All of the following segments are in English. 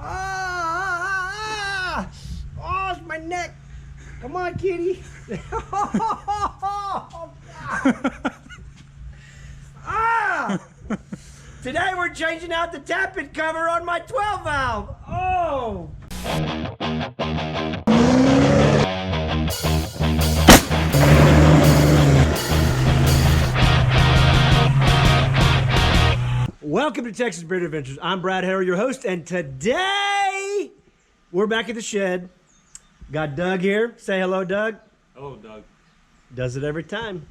Ah! Oh, it's my neck. Come on, kitty. Ah! Today we're changing out the tappet cover on my 12 valve. Oh! Welcome to Texas Bird Adventures. I'm Brad Harrell, your host, and today we're back at the shed. Got Doug here. Say hello, Doug. Hello, Doug. Does it every time.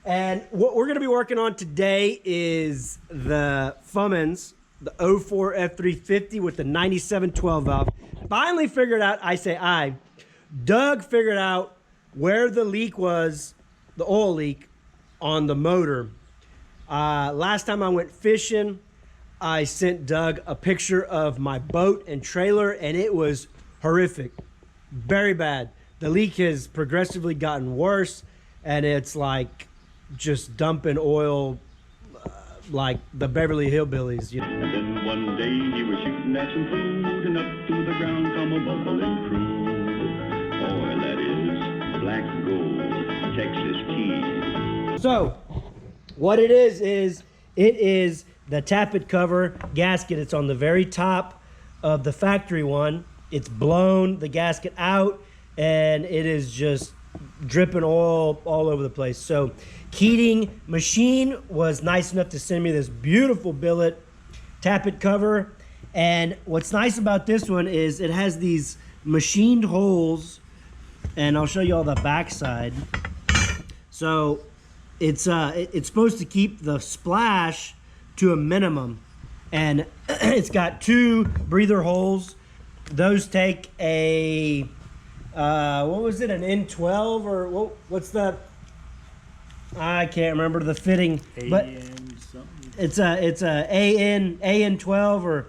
And what we're going to be working on today is the Cummins, the 04 F350 with the 97 12 valve. Finally figured out, Doug figured out where the leak was, the oil leak on the motor. Last time I went fishing, I sent Doug a picture of my boat and trailer, and it was horrific. Very bad. The leak has progressively gotten worse, and it's like just dumping oil like the Beverly Hillbillies. You know? And then one day he was shooting at some food, and up through the ground come a bubbling crude. Oil, that is, black gold, Texas tea. So, what it is it is the tappet cover gasket. It's on the very top of the factory one. It's blown the gasket out, and it is just dripping oil all over the place. So Keating Machine was nice enough to send me this beautiful billet tappet cover. And what's nice about this one is it has these machined holes, and I'll show you all the backside. So it's supposed to keep the splash to a minimum, and it's got two breather holes. Those take a what was it, an N12 or what's that? I can't remember the fitting, but it's a AN12 or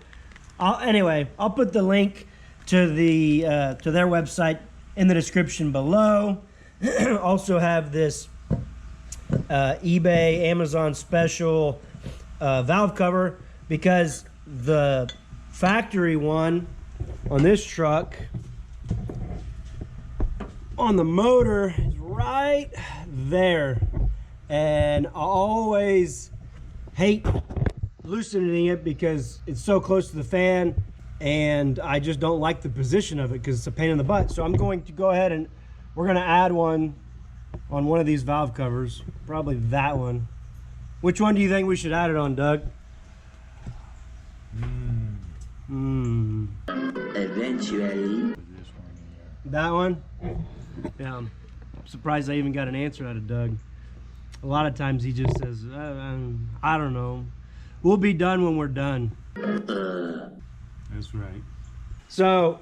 anyway. I'll put the link to their website in the description below. Also have this eBay, Amazon special valve cover, because the factory one on this truck on the motor is right there, and I always hate loosening it because it's so close to the fan, and I just don't like the position of it because it's a pain in the butt. So I'm going to go ahead and we're going to add one on one of these valve covers, probably that one. Which one do you think we should add it on, Doug? Eventually. That one? Yeah. I'm surprised I even got an answer out of Doug. A lot of times he just says, I don't know. We'll be done when we're done. That's right. So,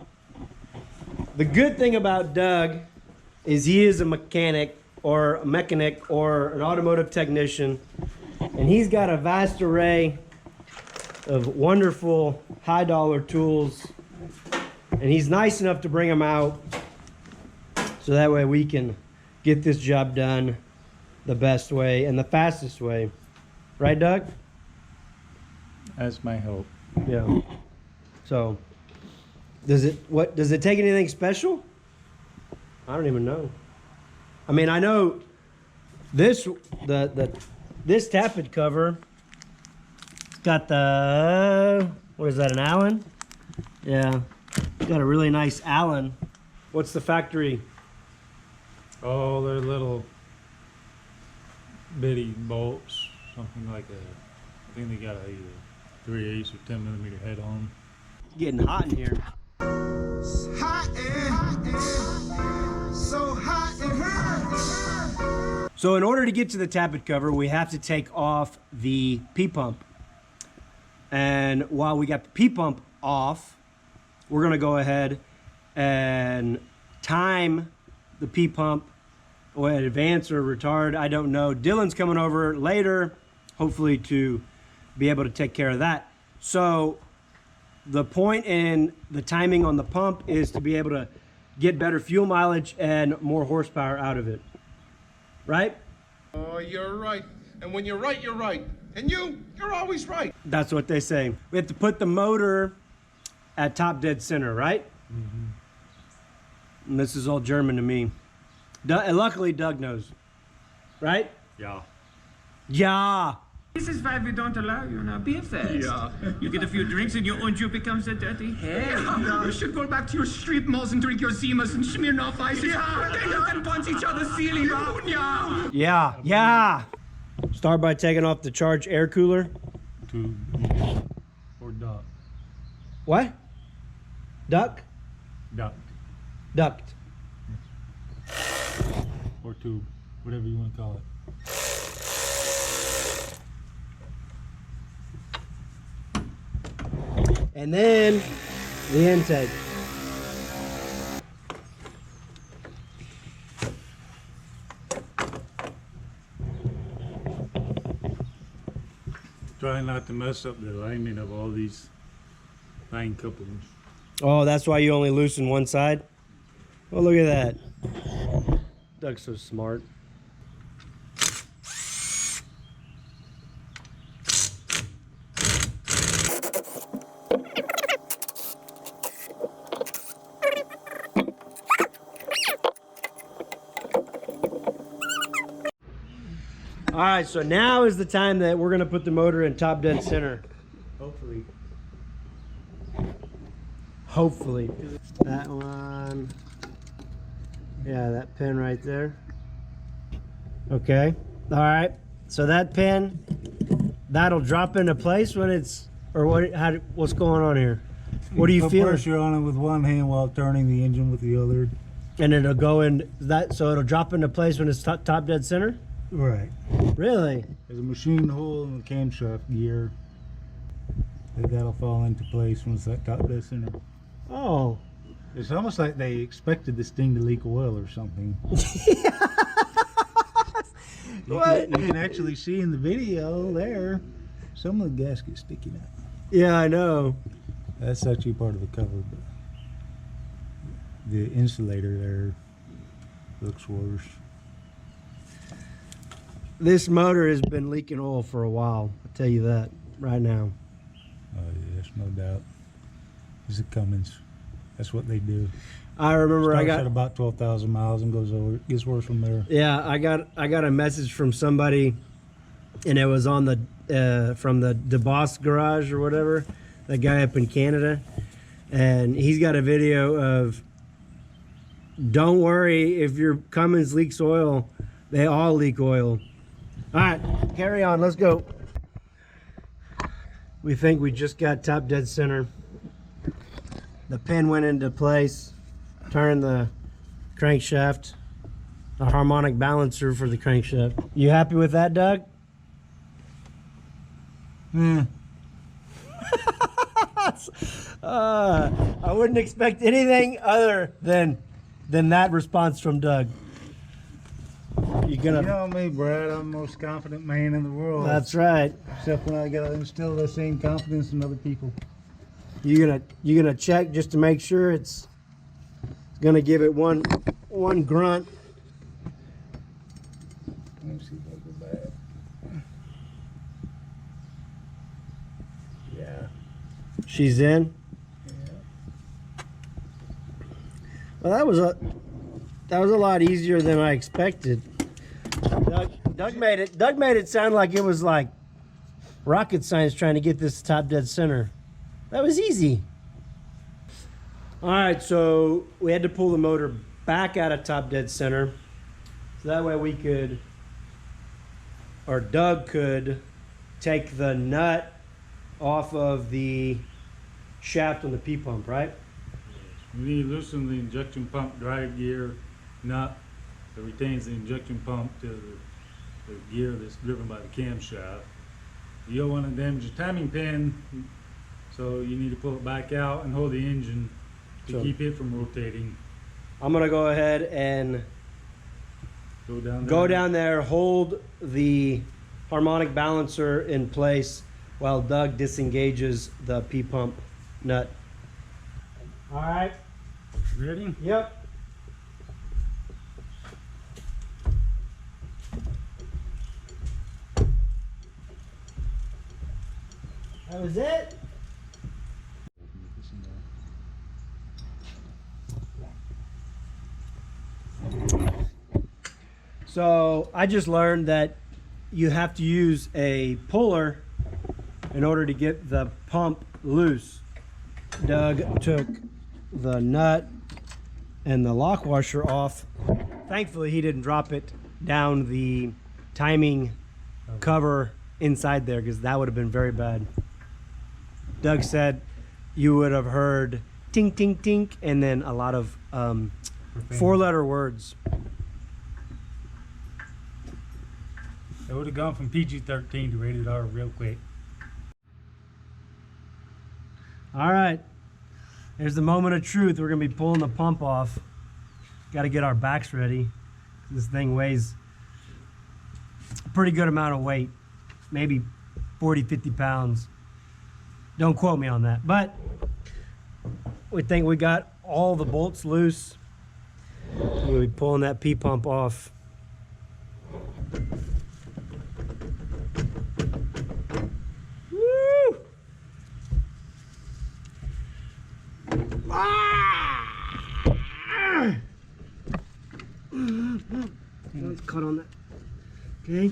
the good thing about Doug is he is a mechanic or an automotive technician, and he's got a vast array of wonderful high dollar tools, and he's nice enough to bring them out so that way we can get this job done the best way and the fastest way. Right, Doug? That's my hope. Yeah. So, does it take anything special? I don't even know. I mean, I know this tappet cover, it's got the, what is that, an Allen? Yeah, it's got a really nice Allen. What's the factory? Oh, they're little bitty bolts, something like that. I think they got a 3/8 or 10 millimeter head on them. Getting hot in here. So in order to get to the tappet cover, we have to take off the P-pump. And while we got the P-pump off, we're gonna go ahead and time the P-pump, or advance or retard, I don't know. Dylan's coming over later, hopefully to be able to take care of that. So the point in the timing on the pump is to be able to get better fuel mileage and more horsepower out of it. Right? Oh, you're right. And when you're right, you're right. And you're always right. That's what they say. We have to put the motor at top dead center, right? And this is all German to me. And luckily, Doug knows, right? Yeah. Yeah. This is why we don't allow you now. Beer fest. Yeah. You get a few drinks and you becomes a dirty head. You should go back to your strip malls and drink your Zimas and Smirnoff Ices. Yeah, then you can punch each other's ceiling. Yeah. Yeah. Yeah. Start by taking off the charged air cooler. Tube or duct. What? Duck? Duct Duct. or tube, whatever you want to call it. And then the intake. Try not to mess up the alignment of all these line couplings. Oh, that's why you only loosen one side? Oh, look at that. Doug's so smart. All right, so now is the time that we're gonna put the motor in top dead center. Hopefully. Hopefully. That one. Yeah, that pin right there. Okay. All right. So that pin, that'll drop into place when it's, or what? What's going on here? What do you Put feel? pressure on it with one hand while turning the engine with the other. And it'll go in that, so it'll drop into place when it's top dead center. Right. Really? There's a machine hole in the camshaft gear. That'll fall into place when it's at top dead center. Oh. It's almost like they expected this thing to leak oil or something. You can actually see in the video there some of the gasket sticking out. Yeah, I know. That's actually part of the cover, but the insulator there looks worse. This motor has been leaking oil for a while. I'll tell you that right now. Oh yes, no doubt. It's a Cummins. That's what they do. I remember Starts I got at about 12,000 miles and goes over. It gets worse from there. Yeah, I got a message from somebody, and it was on the from the DeBoss garage or whatever, that guy up in Canada, and he's got a video of, don't worry if your Cummins leaks oil, they all leak oil. All right, carry on. Let's go. We think we just got top dead center. The pin went into place. Turn the crankshaft, a harmonic balancer for the crankshaft. You happy with that, Doug? Hmm. I wouldn't expect anything other than that response from Doug. You You know me, Brad. I'm the most confident man in the world. That's right. Except when I gotta instill the same confidence in other people. You gonna check just to make sure it's gonna give it one grunt. Let me see if I go back. Yeah. She's in. Well, that was a lot easier than I expected. Doug made it sound like it was like rocket science trying to get this top dead center. That was easy. All right, so we had to pull the motor back out of top dead center, so that way we could, or Doug could, take the nut off of the shaft on the P-pump, right? You need to loosen the injection pump drive gear nut that retains the injection pump to the gear that's driven by the camshaft. You don't want to damage the timing pin, so you need to pull it back out and hold the engine to keep it from rotating. I'm gonna go ahead and Go down there, hold the harmonic balancer in place while Doug disengages the P-pump nut. All right. Ready? Yep. That was it? So I just learned that you have to use a puller in order to get the pump loose. Doug took the nut and the lock washer off. Thankfully he didn't drop it down the timing cover inside there, because that would have been very bad. Doug said you would have heard tink tink tink and then a lot of 4-letter words. It would have gone from PG-13 to rated R real quick. All right, there's the moment of truth. We're gonna be pulling the pump off. Got to get our backs ready. This thing weighs a pretty good amount of weight, maybe 40, 50 pounds. Don't quote me on that, but we think we got all the bolts loose. We'll be pulling that P pump off. Woo! Let's cut on that. Okay.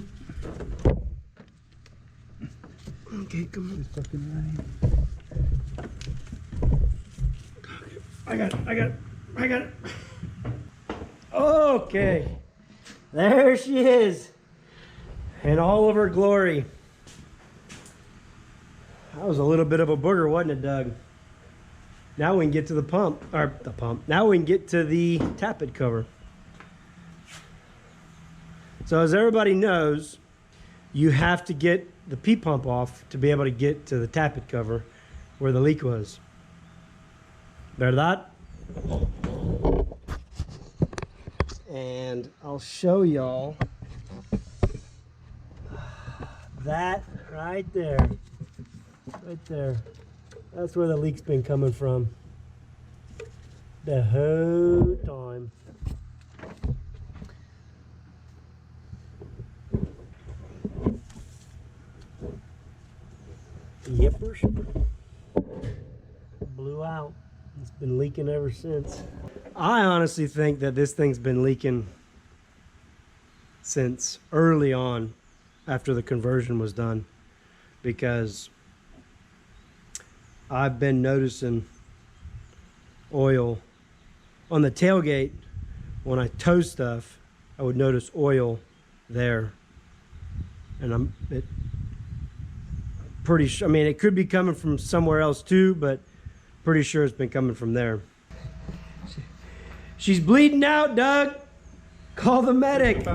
Okay, come on. It's fucking right. I got it. Okay. There she is. In all of her glory. That was a little bit of a booger, wasn't it, Doug? Now we can get to the pump, or the pump. Now we can get to the tappet cover. So as everybody knows, you have to get the P pump off to be able to get to the tappet cover where the leak was. ¿Verdad? And I'll show y'all that right there. Right there. That's where the leak's been coming from the whole time. Yippers. Blew out. It's been leaking ever since. I honestly think that this thing's been leaking since early on after the conversion was done, because I've been noticing oil on the tailgate. When I tow stuff, I would notice oil there, and pretty sure, I mean, it could be coming from somewhere else too, but pretty sure it's been coming from there. She's bleeding out, Doug. Call the medic.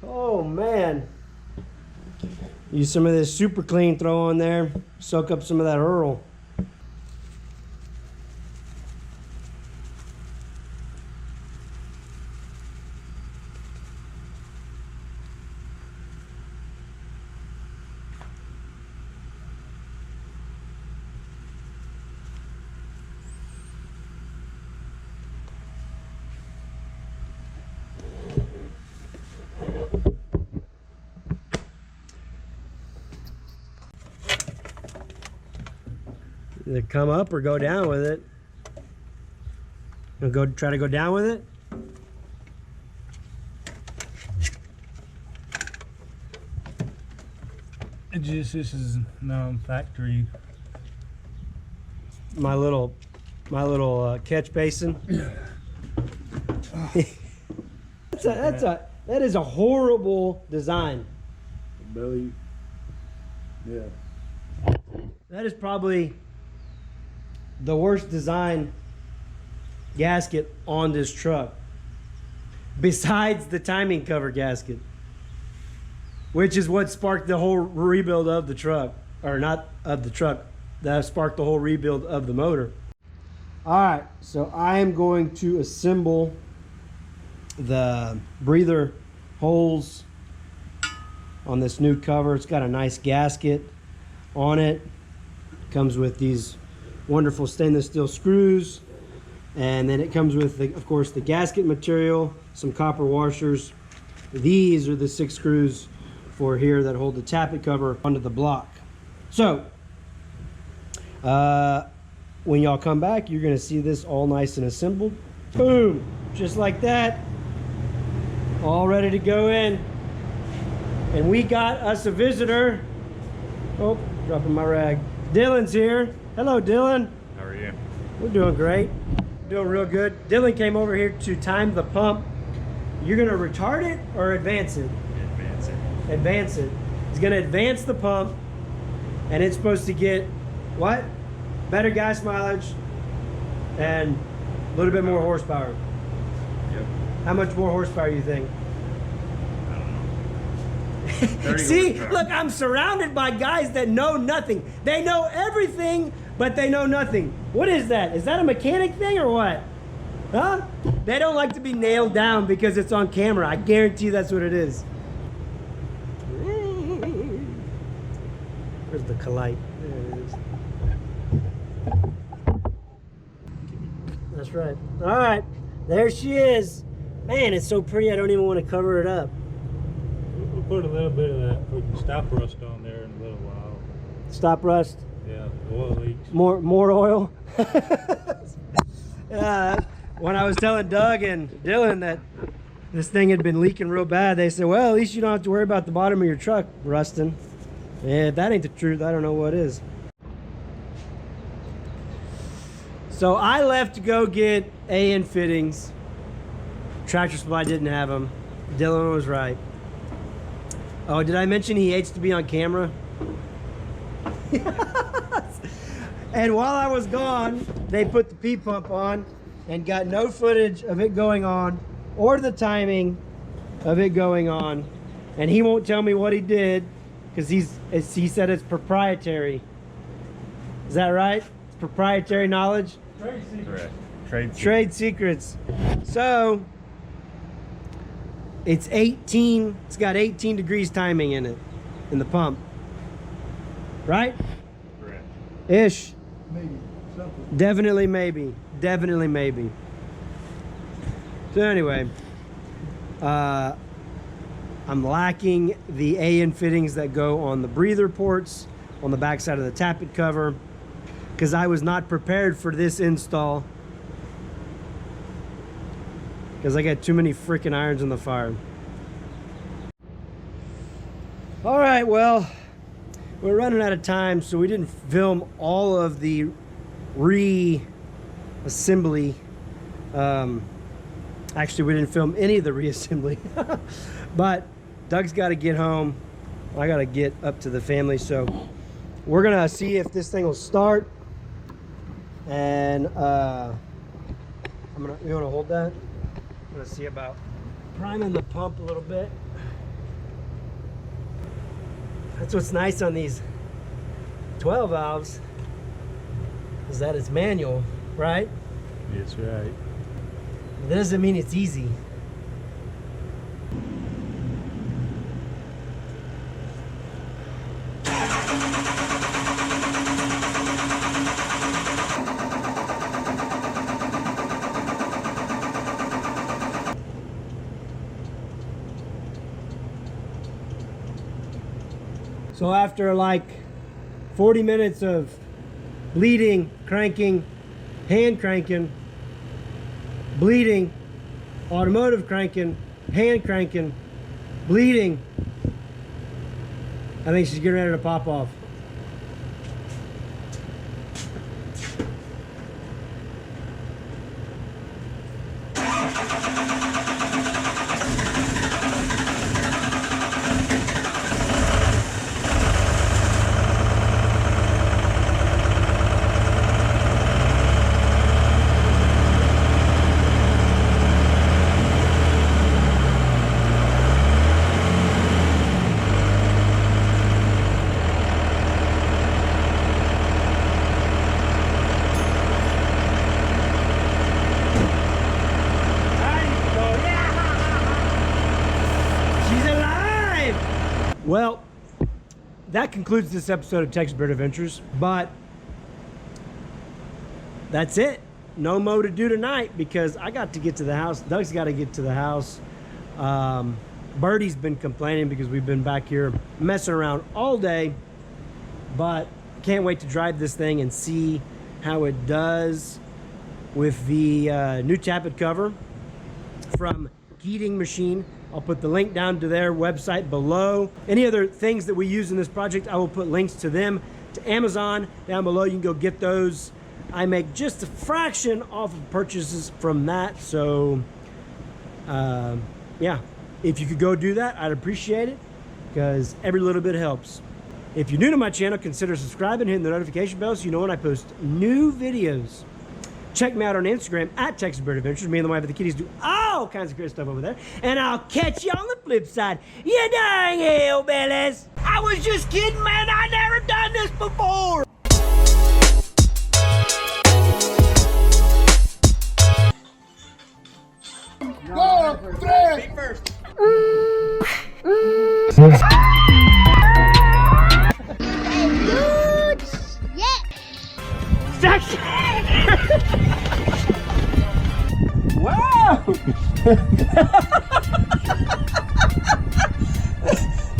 Oh man. Use some of this super clean, throw on there, soak up some of that Earl. Either come up or go down with it. You'll go try to go down with it. This is factory. My little catch basin. That is a horrible design. Belly. Yeah. That is probably the worst design gasket on this truck, besides the timing cover gasket, which is what sparked the whole rebuild of the truck, or not of the truck, that sparked the whole rebuild of the motor. All right, so I am going to assemble the breather holes on this new cover. It's got a nice gasket on it. Comes with these wonderful stainless steel screws, and then it comes with, of course, the gasket material, some copper washers. These are the 6 screws for here that hold the tappet cover onto the block. So when y'all come back, you're gonna see this all nice and assembled. Boom, just like that. all ready to go in. And we got us a visitor. Oh, dropping my rag. Dylan's here. Hello, Dylan. How are you? We're doing great. Doing real good. Dylan came over here to time the pump. You're gonna retard it or advance it? Advance it. Advance it. He's gonna advance the pump, and it's supposed to get what? Better gas mileage and a little bit more horsepower. Yep. How much more horsepower you think? I don't know. 30 See, horsepower. look, I'm surrounded by guys that know nothing. They know everything, but they know nothing. What is that? Is that a mechanic thing or what? Huh? They don't like to be nailed down because it's on camera. I guarantee that's what it is. Where's the Colite? There it is. That's right. All right, there she is. Man, it's so pretty. I don't even want to cover it up. We'll put a little bit of that freaking stop rust on there in a little while. Stop rust. Yeah, the oil leaks. More oil. When I was telling Doug and Dylan that this thing had been leaking real bad, they said, well, at least you don't have to worry about the bottom of your truck rusting. Yeah, if that ain't the truth, I don't know what is. So I left to go get AN fittings. Tractor Supply didn't have them. Dylan was right. Oh, did I mention he hates to be on camera? And while I was gone, they put the P pump on and got no footage of it going on or the timing of it going on. And he won't tell me what he did because he said it's proprietary. Is that right? It's proprietary knowledge? Correct. Trade secrets. So it's 18, it's got 18 degrees timing in it, in the pump. Right? Correct. Ish. Maybe something. Definitely maybe. Definitely maybe. So anyway, I'm lacking the AN fittings that go on the breather ports on the back side of the tappet cover because I was not prepared for this install because I got too many freaking irons in the fire. All right, well, we're running out of time, so we didn't film all of the reassembly. Actually, we didn't film any of the reassembly. But Doug's got to get home. I got to get up to the family. So we're going to see if this thing will start. And you want to hold that? I'm going to see about priming the pump a little bit. That's what's nice on these 12 valves, is that it's manual, right? That's right. That doesn't mean it's easy. So after like 40 minutes of bleeding, cranking, hand cranking, bleeding, automotive cranking, hand cranking, bleeding, I think she's getting ready to pop off. Well, that concludes this episode of Texas Bird Adventures, but that's it. No mo to do tonight because I got to get to the house. Doug's got to get to the house. Birdie's been complaining because we've been back here messing around all day, but can't wait to drive this thing and see how it does with the new tappet cover from Keating Machine. I'll put the link down to their website below. Any other things that we use in this project, I will put links to them, to Amazon down below. You can go get those. I make just a fraction off of purchases from that. So, yeah, if you could go do that, I'd appreciate it because every little bit helps. If you're new to my channel, consider subscribing, hitting the notification bell so you know when I post new videos. Check me out on Instagram at Texas Bird Adventures. Me and the wife of the kitties do all kinds of great stuff over there. And I'll catch you on the flip side. You dang hillbillies. I was just kidding, man. I never done this before. Wow!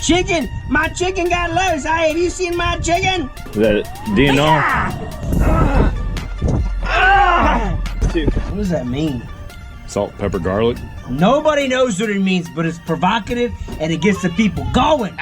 Chicken! My chicken got loose. Hey, have you seen my chicken? That DNR. What does that mean? Salt, pepper, garlic. Nobody knows what it means, but it's provocative and it gets the people going.